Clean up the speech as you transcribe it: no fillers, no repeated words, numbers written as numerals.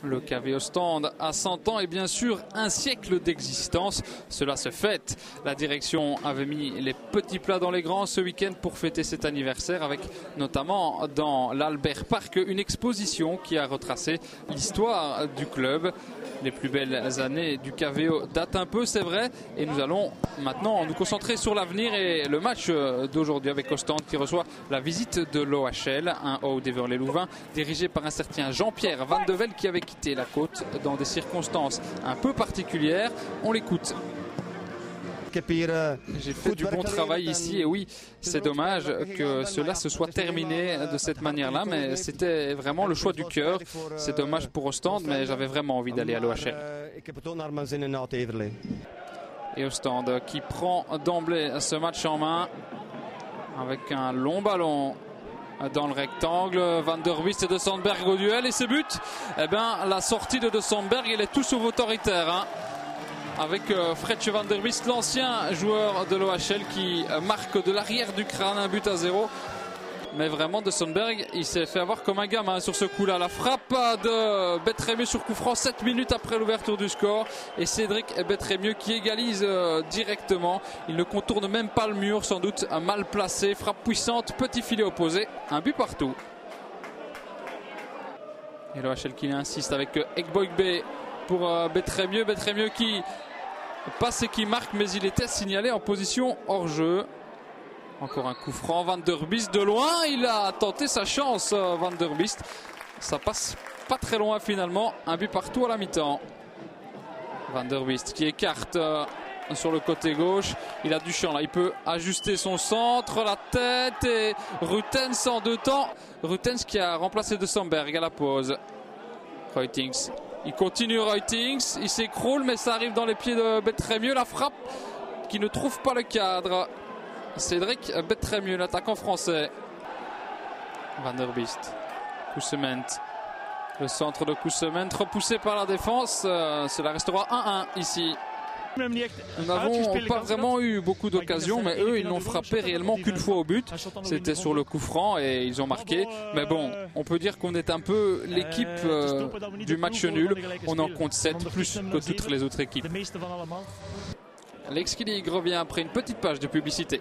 Le KV Ostende a 100 ans et bien sûr un siècle d'existence. Cela se fête. La direction avait mis les petits plats dans les grands ce week-end pour fêter cet anniversaire avec notamment dans l'Albert Park une exposition qui a retracé l'histoire du club. Les plus belles années du KVO datent un peu, c'est vrai, et nous allons maintenant nous concentrer sur l'avenir et le match d'aujourd'hui avec Ostende qui reçoit la visite de l'OHL, un Haut d'Everley-Louvain dirigé par un certain Jean-Pierre Van de Vel qui avait quitté la côte dans des circonstances un peu particulières. On l'écoute. J'ai fait du bon travail ici et oui, c'est dommage que cela se soit terminé de cette manière-là, mais c'était vraiment le choix du cœur. C'est dommage pour Ostende, mais j'avais vraiment envie d'aller à l'OHL. Et Ostende qui prend d'emblée ce match en main avec un long ballon dans le rectangle. Van der Wist et De Sandberg au duel et ce but, eh bien, la sortie de De Sandberg, il est tout sauf autoritaire, hein. Avec Fredje Van der Wist, l'ancien joueur de l'OHL qui marque de l'arrière du crâne un but à 0. Mais vraiment, De Sandberg, il s'est fait avoir comme un gamin sur ce coup-là. La frappe de Betremieux sur coup franc 7 minutes après l'ouverture du score. Et Cédric Betremieux qui égalise directement. Il ne contourne même pas le mur, sans doute mal placé. Frappe puissante, petit filet opposé, un but partout. Et l'OHL qui insiste avec Ekboigbe pour Betremieux. Betremieux qui passe et qui marque, mais il était signalé en position hors jeu. Encore un coup franc, Van der Wist de loin, il a tenté sa chance, Van der Wist. Ça passe pas très loin finalement, un but partout à la mi-temps. Van der Wist qui écarte sur le côté gauche, il a du champ là, il peut ajuster son centre, la tête et Rutens en deux temps. Rutens qui a remplacé De Sandberg à la pause. Reutings. Il continue Reutings, il s'écroule mais ça arrive dans les pieds de Betremieux. La frappe qui ne trouve pas le cadre. Cédric Betremieux, l'attaquant français. Van der Wist. Coussement. Le centre de Coussement repoussé par la défense. Cela restera 1-1 ici. Nous n'avons pas vraiment eu beaucoup d'occasions, mais eux, ils n'ont frappé réellement qu'une fois au but. C'était sur le coup franc et ils ont marqué. Mais bon, on peut dire qu'on est un peu l'équipe du match nul. On en compte 7, plus que toutes les autres équipes. L'Exkillig revient après une petite page de publicité.